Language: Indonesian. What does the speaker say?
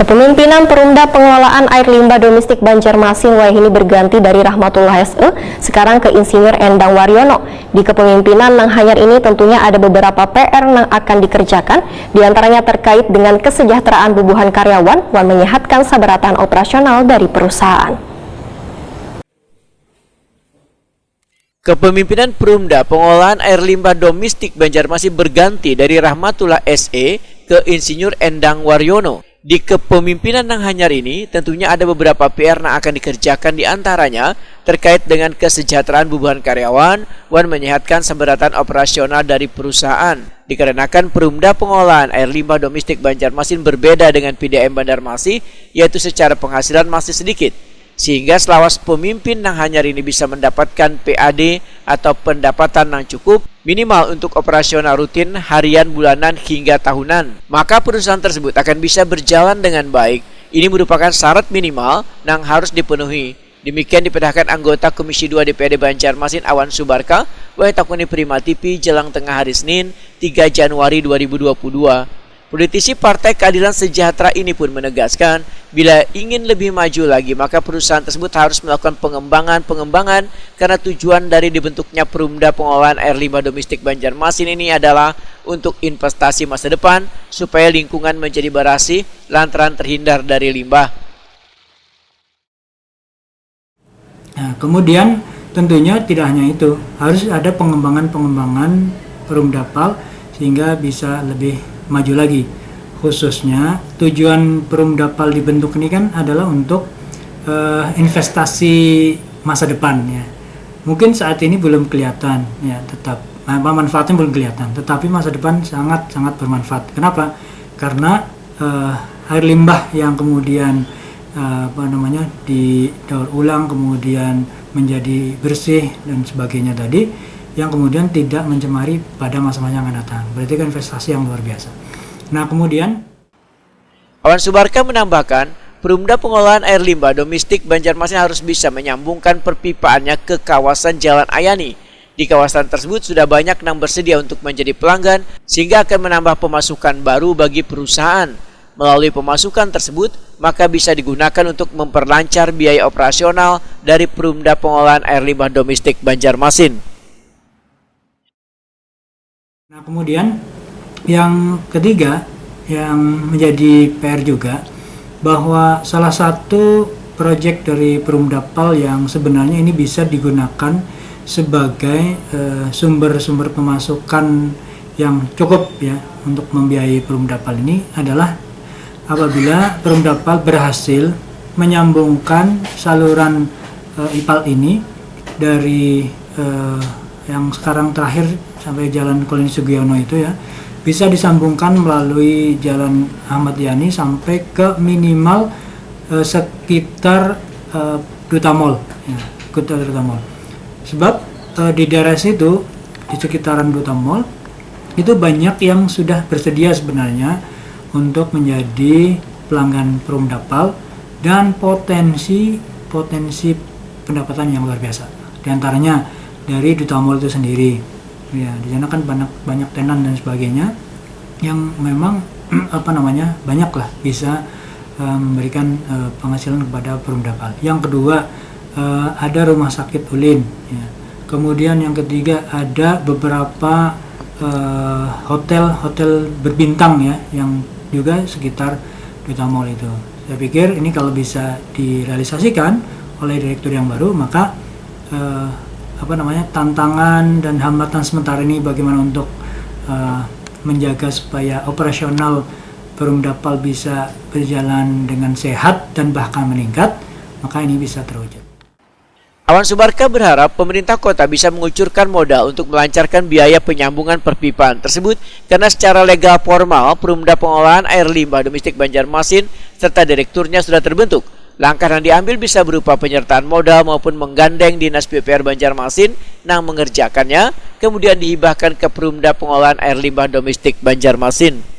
Kepemimpinan Perumda Pengelolaan Air Limbah Domestik Banjarmasin Wayahini berganti dari Rahmatullah SE sekarang ke Insinyur Endang Waryono. Di kepemimpinan Nang Hanyar ini tentunya ada beberapa PR yang akan dikerjakan, diantaranya terkait dengan kesejahteraan bubuhan karyawan dan menyehatkan sabaratan operasional dari perusahaan. Kepemimpinan Perumda Pengelolaan Air Limbah Domestik Banjarmasin berganti dari Rahmatullah SE ke Insinyur Endang Waryono. Di kepemimpinan Nang Hanyar ini tentunya ada beberapa PR yang akan dikerjakan, diantaranya terkait dengan kesejahteraan bubuhan karyawan dan menyehatkan sabaratan operasional dari perusahaan. Dikarenakan Perumda Pengelolaan Air Limbah Domestik Banjarmasin berbeda dengan PDAM Banjarmasin, yaitu secara penghasilan masih sedikit. Sehingga selawas pemimpin Nang Hanyar ini bisa mendapatkan PAD atau pendapatan yang cukup minimal untuk operasional rutin harian, bulanan, hingga tahunan, maka perusahaan tersebut akan bisa berjalan dengan baik. Ini merupakan syarat minimal yang harus dipenuhi. Demikian dipedahkan anggota Komisi 2 DPRD Banjarmasin Awan Subarka, Waitakuni Prima TV, jelang tengah hari Senin 3 Januari 2022. Politisi Partai Keadilan Sejahtera ini pun menegaskan, bila ingin lebih maju lagi, maka perusahaan tersebut harus melakukan pengembangan karena tujuan dari dibentuknya Perumda Pengelolaan Air Limbah Domestik Banjarmasin ini adalah untuk investasi masa depan supaya lingkungan menjadi bersih lantaran terhindar dari limbah. Nah, kemudian tentunya tidak hanya itu, harus ada pengembangan Perumdapal sehingga bisa lebih maju lagi. Khususnya tujuan Perumdapal dibentuk ini kan adalah untuk investasi masa depan ya. Mungkin saat ini belum kelihatan ya, tetap manfaatnya belum kelihatan, tetapi masa depan sangat bermanfaat. Kenapa? Karena air limbah yang kemudian didaur ulang kemudian menjadi bersih dan sebagainya tadi, yang kemudian tidak mencemari pada masa-masa yang akan datang. Berarti kan investasi yang luar biasa. Nah, kemudian Awan Subarka menambahkan, Perumda Pengelolaan Air Limbah Domestik Banjarmasin harus bisa menyambungkan perpipaannya ke kawasan Jalan Ayani. Di kawasan tersebut sudah banyak yang bersedia untuk menjadi pelanggan, sehingga akan menambah pemasukan baru bagi perusahaan. Melalui pemasukan tersebut, maka bisa digunakan untuk memperlancar biaya operasional dari Perumda Pengelolaan Air Limbah Domestik Banjarmasin. Nah, kemudian yang ketiga yang menjadi PR juga, bahwa salah satu proyek dari Perumdapal yang sebenarnya ini bisa digunakan sebagai sumber pemasukan yang cukup ya untuk membiayai Perumdapal ini adalah apabila Perumdapal berhasil menyambungkan saluran IPAL ini dari yang sekarang terakhir sampai Jalan Koloni Sugiono itu ya, bisa disambungkan melalui Jalan Ahmad Yani sampai ke minimal sekitar Duta Mall ya, Duta Mall. Sebab di daerah situ, di sekitaran Duta Mall itu banyak yang sudah bersedia sebenarnya untuk menjadi pelanggan Perumdapal dan potensi pendapatan yang luar biasa. Di antaranya dari Duta Mall itu sendiri. Ya, di sana kan banyak tenan dan sebagainya yang memang banyak lah bisa memberikan penghasilan kepada Perumdapal. Yang kedua, ada rumah sakit Ulin ya. Kemudian yang ketiga, ada beberapa hotel berbintang ya yang juga sekitar Duta Mall itu. Saya pikir ini kalau bisa direalisasikan oleh direktur yang baru, maka tantangan dan hambatan sementara ini bagaimana untuk menjaga supaya operasional Perumdapal bisa berjalan dengan sehat dan bahkan meningkat, maka ini bisa terwujud. Awan Subarka berharap pemerintah kota bisa mengucurkan modal untuk melancarkan biaya penyambungan perpipaan tersebut, karena secara legal formal Perumda Pengelolaan Air Limbah Domestik Banjarmasin serta direkturnya sudah terbentuk. Langkah yang diambil bisa berupa penyertaan modal maupun menggandeng Dinas PUPR Banjarmasin yang mengerjakannya, kemudian dihibahkan ke Perumda Pengelolaan Air Limbah Domestik Banjarmasin.